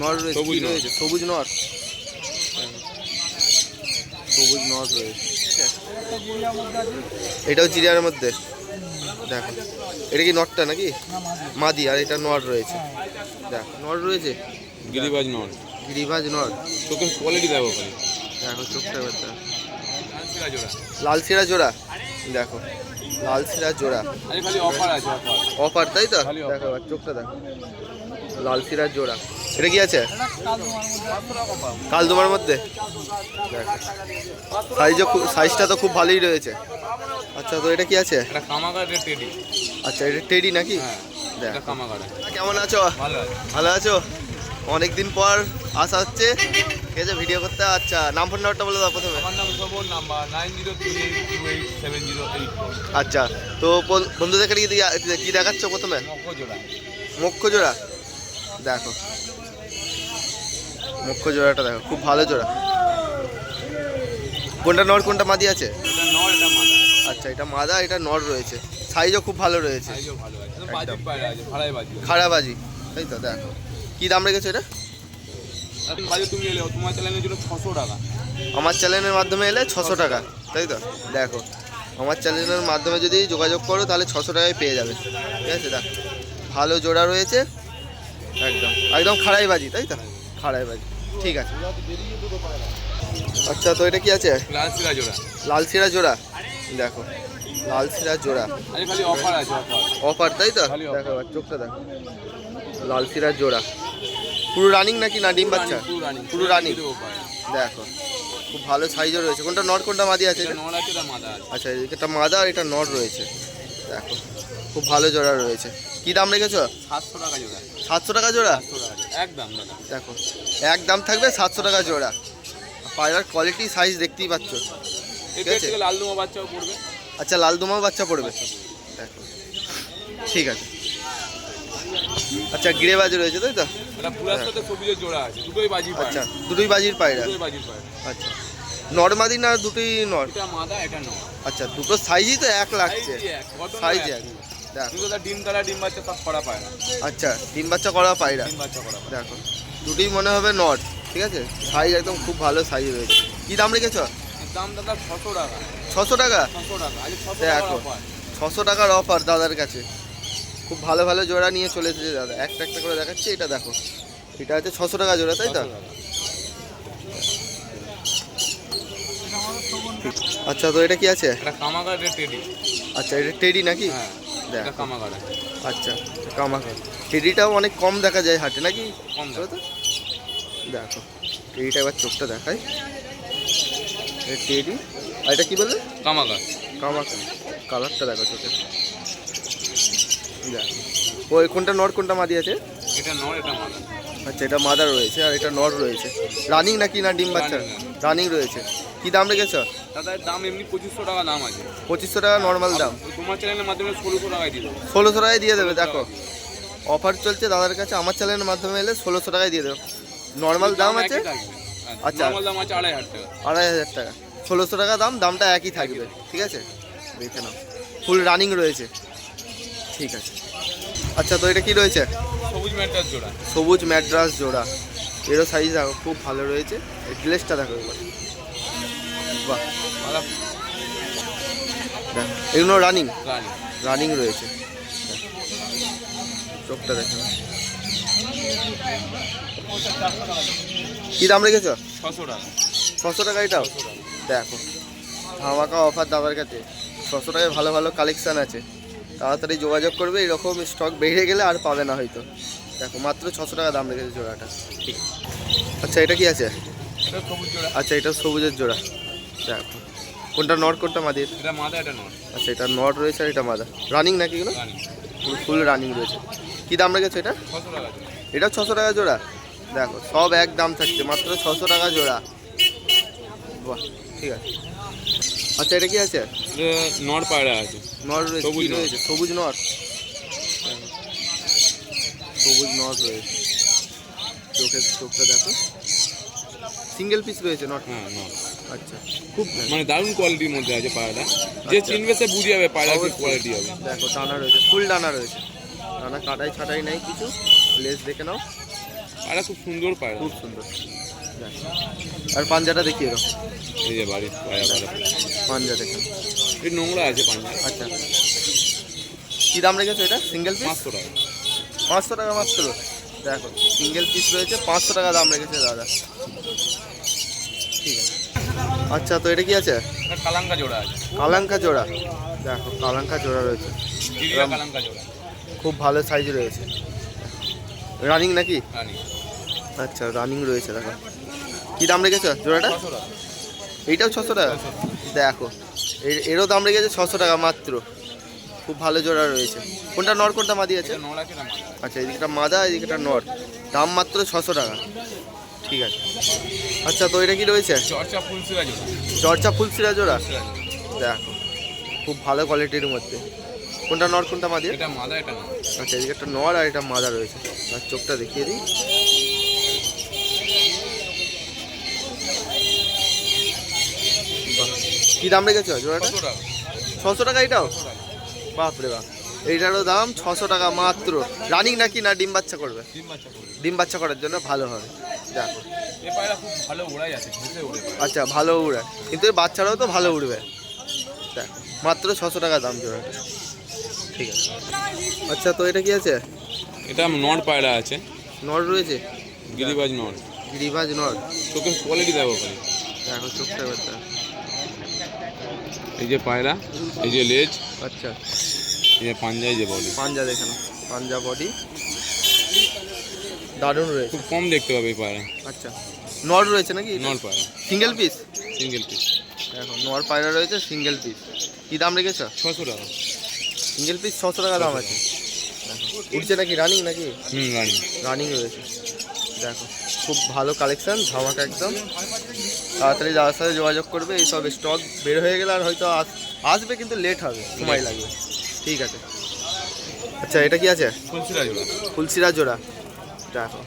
নর রয়েছে, কি রয়েছে? সবুজ নর, সবুজ নর রয়েছে। এটাও জিরিয়ার মধ্যে, দেখো এটা কি নরটা নাকি মাদি, আর এটা নর রয়েছে, দেখো নর রয়েছে, গিরিবাজ নর, গিরিবাজ নর। চোখের কোয়ালিটি দেখো খালি, দেখো চোখটা ব্যাপারটা, জোড়া লাল সিরা জোড়া, দেখো লাল সিরা জোড়া, খালি অফার আছে, অফার অফার তাই তো? দেখো আর চোখটা দেখো, লাল সিরার জোড়া। এটা কি আছে? কালদুমার মধ্যে, দেখো সাইজটা তো খুব ভালোই রয়েছে। আচ্ছা, তো এটা কি আছে? এটা কামাগার টেডি। আচ্ছা, এটা টেডি নাকি? হ্যাঁ, দেখ এটা কামাগার। কেমন আছো? ভালো আছে। ভালো আছো? অনেকদিন পর আসা হচ্ছে, ঠিক আছে, ভিডিও করতে। আচ্ছা, নাম ফোন নাম্বারটা বলে দাও প্রথমে। আমার নাম সবল, নাম্বার 9038287084। আচ্ছা, তো বন্ধুদেরকে কি দেখাচ্ছ প্রথমে? মক্কজোড়া। মুখ্য জোড়া, দেখো মুখ্য জোড়াটা দেখো, খুব ভালো জোড়া। কোনটা নর কোনটা মাদি আছে? এটা নর, এটা মাদা। আচ্ছা, এটা মাদা, এটা নর রয়েছে, সাইজও খুব ভালো রয়েছে, সাইজও ভালো আছে, বাজির পায়রা আছে, ভাড়ায় বাজি। খাড়াবাজি, তাই তো? দেখো কি দাম রেখেছো এটা? এখন বাজে তুমি এলে তোমার চ্যানেলের জন্য 600 টাকা। আমার চ্যানেলের মাধ্যমে এলে 600 টাকা, তাই তো? দেখো আমার চ্যানেলের মাধ্যমে যদি যোগাযোগ করো তাহলে 600 টাকায় পেয়ে যাবে, ঠিক আছে? দেখো ভালো জোড়া রয়েছে, একদম একদম খাড়াইবাজি, তাই তো? খাড়াইবাজি, ঠিক আছে। আচ্ছা, তো এটা কি আছে? লাল সিরা জোড়া। লাল সিরা জোড়া, দেখো লাল সিরা জোড়া, আরে খালি অফার আছে, অফার। অফার তাই তো? খালি offer। দেখো আর চোখটা দেখো, লাল সিরা জোড়া, পুরো রানিং নাকি না ডিম বাচ্চা? পুরো রানিং, দেখো খুব ভালো সাইজও রয়েছে। কোনটা নর কোনটা মাদি আছে? এটা নর আছে, এটা মাদা আছে। আচ্ছা, এটা মাদা আর এটা নর রয়েছে, দেখো খুব ভালো জোড়া রয়েছে। কি দাম রেখেছো? 700 টাকা জোড়া। 700 টাকা জোড়া, 700 টাকা একদম দাদা। দেখো এক দাম থাকবে 700 টাকা জোড়া। পায়রার কোয়ালিটি সাইজ দেখতেই পাচ্ছ, এই ঠিক আছে? থেকে লাল দুমা বাচ্চাও পড়বে। আচ্ছা, লাল দুমাও বাচ্চা পড়বে, দেখো ঠিক আছে। আচ্ছা, গিরেবাজ রয়েছে তাই তো? এটা পুরার সাথে সবুজের জোড়া আছে, দুটোই বাজি পায়রা। আচ্ছা, দুটোই বাজির পায়রা, দুটোই বাজির পায়রা। আচ্ছা নর্মাদি না দুটোই নর? এটা মাদা, এটা নর। আচ্ছা, দুটো সাইজই তো এক লাগছে, সাইজ এক, দেখো দুটো ডিম কালার, ডিম বাচ্চা সব করা পায়রা। আচ্ছা, ডিম বাচ্চা করা পায়রা, ডিম বাচ্চা করা পায়রা। দেখো দুটোই মনে হবে নর, ঠিক আছে? সাইজ একদম খুব ভালো সাইজ রয়েছে। কি দাম রেখেছো? দাম দাদা 600 টাকা। 600 টাকা, 600 টাকা আজ 600 দেখো টাকা অফার। 600 টাকার অফার দাদার কাছে। খুব ভালো ভালো জোড়া নিয়ে চলে এসেছে দাদা, একটা একটা করে দেখাচ্ছে। এটা দেখো, এটা হচ্ছে 600 টাকা জোড়া, তাই তো? আচ্ছা, তো এটা কি আছে? এটা কামাগার টেডি। আচ্ছা, এটা টেডি নাকি? হ্যাঁ, দেখ এটা কামাগার। আচ্ছা, কামাকা টেডিটাও অনেক কম দেখা যায় হাটে নাকি? কম তো দেখো টেডিটা এবার চোখটা দেখায়, টেডি। আর এটা কি বললে? কামাগার। কামাকা, কালারটা দেখো চোখে, দেখো ওই কোনটা নর কোনটা মাদি আছে? এটা নর, এটা মাদা। আচ্ছা, এটা মাদার রয়েছে আর এটা নর রয়েছে। রানিং নাকি না ডিম বাচ্চা? রানিং রয়েছে। কি দাম রেখেছ? দাদা এর দাম এমনি 2500 টাকা দাম আছে। 2500 টাকা নর্মাল দাম, তোমার চ্যানেলের মাধ্যমে 1600 টাকায় দিয়ে দেবো। 1600 টাকায় দিয়ে দেবে। দেখো অফার চলছে দাদার কাছে, আমার চ্যানেলের মাধ্যমে এলে 1600 টাকায় দিয়ে দেবে। নর্মাল দাম আছে, আচ্ছা নরমাল দাম আছে 2500 টাকা। 2500 টাকা, 1600 টাকা দাম, দামটা একই থাকবে, ঠিক আছে? দেখে নাও ফুল রানিং রয়েছে, ঠিক আছে। আচ্ছা, তো এটা কি রয়েছে? সবুজ ম্যাট্রাস জোড়া। সবুজ ম্যাড্রাস জোড়া, এরও সাইজ দেখো খুব ভালো রয়েছে। এই গ্লেসটা দেখো এবার, বাহ, মাদা দেখো এগুলো রানিং, রানি। রানিং রয়েছে, চোখটা দেখো। কি দাম রেখেছো? 600 টাকা। 600 টাকা এটাও, দেখো ধামাকা অফার দাবার কাছে। 600 টাকায় ভালো ভালো কালেকশান আছে, তাড়াতাড়ি যোগাযোগ করবে। এরকম স্টক বেড়ে গেলে আর পাবে না হয়তো। দেখো মাত্র 600 টাকা দাম রেখেছে জোড়াটা। আচ্ছা, এটা কি আছে? এটা সবুজ জোড়া। আচ্ছা, এটা সবুজের জোড়া, দেখো কোনটা নর কোনটা মাদির? এটা মাদা, এটা নর। আচ্ছা, এটা নর রয়েছে আর এটা মাদা। রানিং নাকি এগুলো? রানি। ফুল রানিং রয়েছে। কি দাম রেখেছে এটা? 600 টাকা জোড়া। এটা 600 টাকা জোড়া, দেখো সব এক দাম থাকছে, মাত্র 600 টাকা জোড়া, বাহ, ঠিক আছে। আচ্ছা, এটা কি আছে? এটা নর পায়রা আছে। নর রয়েছে, সবুজ কি নর। রয়েছে? সবুজ নর, সবুজ নর রয়েছে। চোখটা দেখো, সিঙ্গেল পিস রয়েছে নট। হ্যাঁ, নর। আচ্ছা, খুব মানে দারুণ কোয়ালিটির মধ্যে আছে পায়রাটা। যে চিনবে সে বুঝে যাবে পায়রা কি কোয়ালিটি হবে। দেখো ডানা রয়েছে, ফুল ডানা রয়েছে, ডানা কাটাই ছাটাই নেই কিছু। লেস দেখে নাও, পায়রা খুব সুন্দর পায়রা, খুব সুন্দর। আর পাঞ্জাটা দেখি এরকম, এই যে বাড়ির পায়রা পাঞ্জা দেখেন, এই নোংরা আছে পাঞ্জা। আচ্ছা কী দাম রেখেছো এটা সিঙ্গেল পিস? 500 টাকা। 500 টাকা মাত্র। দেখো সিঙ্গেল পিস রয়েছে, 500 টাকা দাম রেখেছে দাদা। ঠিক আছে। আচ্ছা তো এটা কি আছে? এটা কালাঙ্কা জোড়া আছে, কালাঙ্কা জোড়া। দেখো কালাঙ্কা জোড়া রয়েছে, জিরিয়া কালাঙ্কা জোড়া, খুব ভালো সাইজ রয়েছে। রানিং নাকি? রানি। আচ্ছা রানিং রয়েছে। দেখো কী দাম রেখেছো জোড়াটা? 600 টাকা। এইটাও 600 টাকা। দেখো এরও দাম রেখেছে 600 টাকা মাত্র। খুব ভালো জোড়া রয়েছে। কোনটা নর কোনটা মাদি আছে? এটা নোংরা কিনা মাথা। আচ্ছা এদিকটা মাদা এদিকটা নর, দাম মাত্র 600 টাকা। ঠিক আছে। আচ্ছা তো এটা কি রয়েছে? চর্চা ফুলসিরা জোড়া, চর্চা ফুলসিরা জোড়া। ফুলসিরা জোড়া। দেখো খুব ভালো কোয়ালিটির মধ্যে। কোনটা নর কোনটা মাদি? এটা মাদা, এটা না। আচ্ছা এদিকে একটা নর আর এটা মাদা রয়েছে। আর চোখটা দেখিয়ে দিই। বাহ, কি দাম রেখেছো জোড়াটা? 600 টাকা। 600 টাকা এটাও? বাপরে বাপ, এইটারও দাম 600 টাকা মাত্র। রানিং নাকি না ডিম বাচ্চা করবে? ডিম বাচ্চা করবে। ডিম বাচ্চা করার জন্য ভালো হবে। দেখো এই পায়রা খুব ভালো উড়াই আছে, ঘুষে উড়ে পায়রা। আচ্ছা ভালো উড়ে, কিন্তু এই বাচ্চারাও তো ভালো উড়বে। দেখো মাত্র 600 টাকা দাম জোড়াটা। ঠিক আছে। আচ্ছা তো এটা কি আছে? এটা নর পায়রা আছে, নর রয়েছে, গিরিবাজ নর। গিরিবাজ নর। চোখের কোয়ালিটি দেখো খালি। দেখো চোখটা বাচ্চা। এই যে পায়রা, এই যে লেজ, আচ্ছা এই যে পাঞ্জায় যে বডি, পাঞ্জা দেখে না, পাঞ্জা বডি দারুণ রয়েছে। খুব কম দেখতে পাবে এই পায়রা। আচ্ছা নর রয়েছে নাকি? নর পায়রা সিঙ্গেল পিস? Single piece. দেখো নর পায়রা রয়েছে সিঙ্গেল পিস। কী দাম রেখেছো? 600 টাকা। সিঙ্গেল পিস 600 টাকা দাম আছে। দেখো উঠছে নাকি, রানিং নাকি? রানি। রানিং রয়েছে। দেখো খুব ভালো কালেকশন, ধামাকা একদম। তাড়াতাড়ি যাওয়ার সাথে যোগাযোগ করবে, এইসব স্টক বের হয়ে গেলে আর হয়তো আসবে, কিন্তু লেট হবে, সময় লাগবে। ঠিক আছে। আচ্ছা এটা কি আছে? ফুলসিরা জোড়া, ফুলসিরা জোড়া। দেখো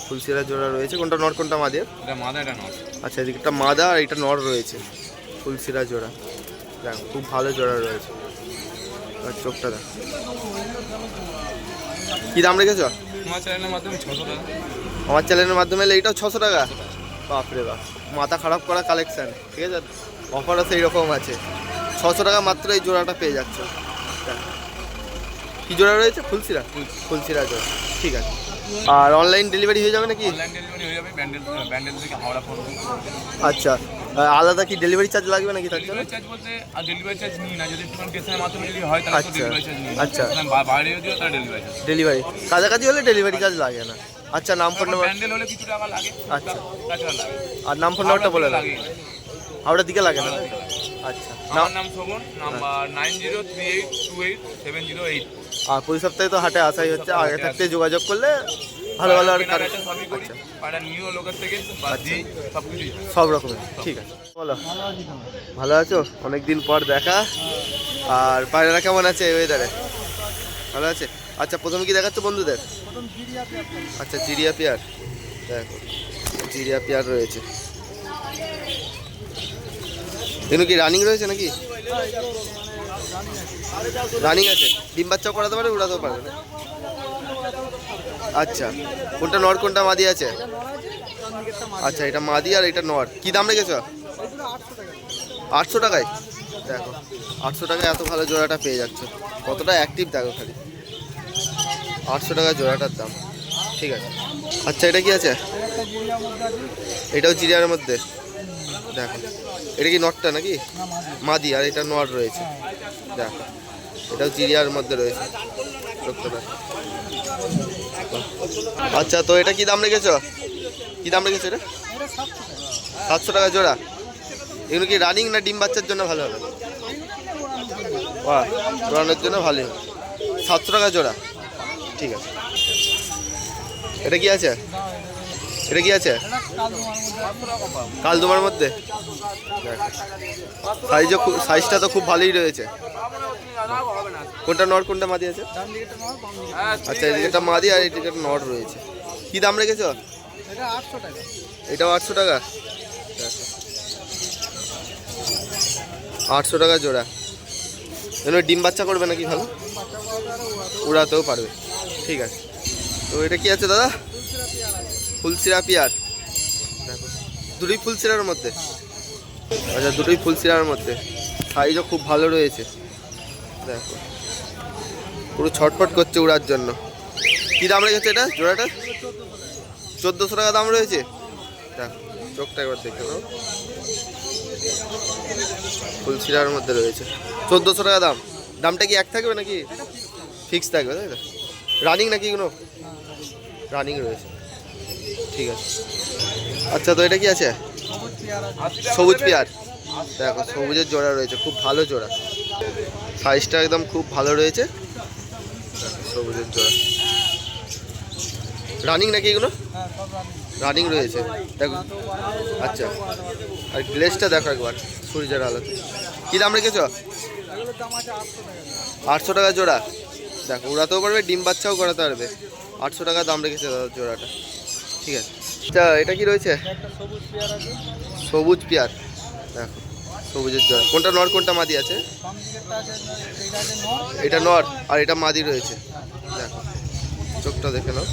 ফুলসিরা জোড়া রয়েছে, কোনটা নর কোনটা মাদি? এটা মাদা, এটা নর। আচ্ছা এদিকে একটা মাদা আর এটা নর রয়েছে, ফুলসিরা জোড়া। দেখো খুব ভালো জোড়া রয়েছে। আর চোখটা দেখো। কী দাম রেখেছো? আমার চ্যানেলের মাধ্যমে 600 টাকা। আমার চ্যানেলের মাধ্যমে এলে এইটাও 600 টাকা? বাপরে বাপ, মাথা খারাপ করা কালেকশান। ঠিক আছে, অফারও সেই রকম আছে। 600 টাকা মাত্র এই জোড়াটা পেয়ে যাচ্ছ। দেখো কী জোড়া রয়েছে? ফুলসিরা, ফুলসিরা জোড়া। ঠিক আছে। আর অনলাইন ডেলিভারি হয়ে যাবে নাকি? অনলাইন ডেলিভারি হয়ে যাবে, ব্যান্ডেল থেকে হাওড়া পর্যন্ত। আচ্ছা আলাদা কি ডেলিভারি চার্জ লাগবে নাকি তার জন্য? ডেলিভারি চার্জ বলতে, আর ডেলিভারি চার্জ নিই না, যদি একটু স্টেশনের মাধ্যমে যদি হয় তাহলে তো আচ্ছা, ডেলিভারি চার্জ নিই। আচ্ছা। বাইরে যদি হয় তাহলে ডেলিভারি চার্জ। ডেলিভারি কাছাকাছি হলে ডেলিভারি চার্জ লাগে না। আচ্ছা নাম ফোন নাম্বার? ব্যান্ডেল হলে কিছু টাকা লাগে। আচ্ছা। তাছাড়া লাগে। আর নাম ফোন নাম্বারটা বলে দাও। লাগে। হাওড়ার দিকে লাগে না? আচ্ছা আমার নাম শোভন, নাম্বার 9038287008। আর প্রতি সপ্তাহে তো হাটে আসাই হচ্ছে, আগে থাকতে যোগাযোগ করলে ভালো ভালো আর কেনাবেচা সবই করি। আচ্ছা পায়রা নিউ লোকের থেকে বাজি সব কিছুই। সব রকমের। ঠিক আছে বলো। ভালো আছো? অনেক দিন পর দেখা। আর পায়রারা কেমন আছে এই ওয়েদারে? ভালো আছে। আচ্ছা প্রথমে কি দেখাচ্ছ বন্ধুদের? আচ্ছা জিরিয়া পেয়ার। দেখো জিরিয়া পেয়ার রয়েছে। এগুলো কি রানিং রয়েছে নাকি? রানিং আছে। ডিম বাচ্চাও করাতে পারে, উড়াতেও পারে না? আচ্ছা কোনটা নর কোনটা মাদি আছে? আচ্ছা এটা মাদি আর এটা নর। কি দাম রেখেছো? 800 টাকায়? দেখো 800 টাকায় এত ভালো জোড়াটা পেয়ে যাচ্ছ। কতটা অ্যাক্টিভ দেখো খালি। 800 টাকা জোড়াটার দাম। ঠিক আছে। আচ্ছা এটা কি আছে? এটাও জিরিয়ার মধ্যে। দেখো এটা কি নটটা নাকি? মাদি আর এটা নর রয়েছে। দেখো এটাও জিরিয়ার মধ্যে রয়েছে। আচ্ছা তো এটা কি দাম রেখেছো? কি দাম রেখেছো এটা? 700 টাকা জোড়া। এগুলো কি রানিং না ডিম বাচ্চার জন্য ভালো হবে? বাহ দৌড়ানোর জন্য ভালোই হবে। 700 টাকা জোড়া। ঠিক আছে। এটা কি আছে? এটা কি আছে? কালদুমার মধ্যে। সাইজটা তো খুব ভালোই রয়েছে। কোনটা নর কোনটা মাদি আছে? আচ্ছা এদিকে একটা মাদি আর এদিকে একটা নর রয়েছে। কি দাম রেখেছো? এটাও 800 টাকা। 800 টাকা জোড়া। এগুলো ডিম বাচ্চা করবে নাকি ভালো? উড়াতেও পারবে। ঠিক আছে। তো এটা কি আছে দাদা? ফুলসিরা পেয়ার, দেখো দুটোই ফুলসিরার মধ্যে। আচ্ছা, দুটোই ফুলসিরার মধ্যে, সাইজও খুব ভালো রয়েছে। দেখো পুরো ছটফট করছে উড়ার জন্য। কী দাম রেখেছে এটা জোড়াটা? 1400 টাকা দাম রয়েছে। দেখো চোখটা একবার দেখে নাও, ফুলসিরার মধ্যে রয়েছে, 1400 টাকা দাম। দামটা কি এক থাকবে নাকি ফিক্স থাকবে, তাই তো? রানিং নাকি কোনো? রানিং রয়েছে, ঠিক আছে। আচ্ছা, তো এটা কি আছে? সবুজ পেয়ার, দেখো সবুজের জোড়া রয়েছে, খুব ভালো জোড়া, সাইজটা একদম খুব ভালো রয়েছে। সবুজের জোড়া রানিং নাকি এগুলো? রানিং রয়েছে, দেখো। আচ্ছা, আর গ্লেসটা দেখো একবার সূর্যের আলোতে। কী দাম রেখেছ? 800 টাকা জোড়া। দেখো উড়াতেও পারবে, ডিম বাচ্চাও করাতে পারবে। 800 টাকা দাম রেখেছে দাদা জোড়াটা, ঠিক আছে। আচ্ছা, এটা কি রয়েছে? সবুজ পেয়ার, দেখো সবুজের জোড়া। কোনটা নর কোনটা মাদি আছে? এটা নর আর এটা মাদি রয়েছে। দেখো চোখটা দেখে নাও।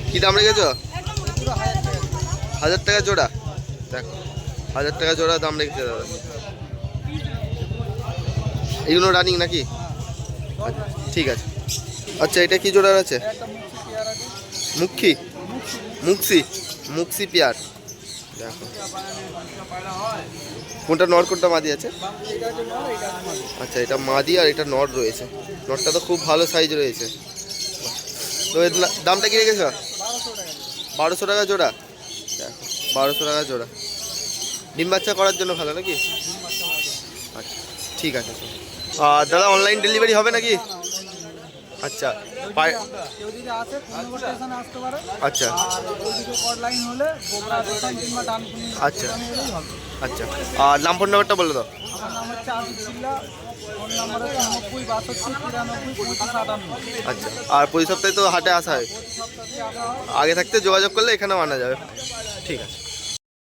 কি দাম রেখেছ? 1000 টাকা জোড়া। দেখো 1000 টাকা জোড়া দাম রেখেছে দাদা। এইগুলো রানিং নাকি? আচ্ছা, ঠিক আছে। আচ্ছা, এটা কি জোড়ার আছে? মুখী, মুক্সি পেয়ার। দেখো কোনটা নর কোনটা মাদি আছে? আচ্ছা, এটা মাদি আর এটা নর রয়েছে। নরটা তো খুব ভালো সাইজ রয়েছে। তো এর দামটা কি রেখেছ? 1200 টাকা জোড়া। দেখো 1200 টাকা জোড়া, ডিম বাচ্চা করার জন্য ভালো নাকি? আচ্ছা, ঠিক আছে। আর দাদা অনলাইন ডেলিভারি হবে নাকি? আচ্ছা, কেউ যদি আসে পূর্ণগড় স্টেশনে আসতে পারে। আচ্ছা আর ওইদিকে কট লাইন হলে গোবরা স্টেশন কিংবা ডানকুনি আচ্ছা স্টেশনে এলেই হবে। আচ্ছা, আর নাম ফোন নাম্বারটা বলে দাও। আমার নাম হচ্ছে আশিক চিল্লা, ফোন নাম্বার হচ্ছে 90 62 93 35 58। আচ্ছা, আর প্রতি সপ্তাহে তো হাটে আসা হয়, সপ্তাহে আসা হয়। আগে থাকতে যোগাযোগ করলে এখানেও আনা যাবে, ঠিক আছে।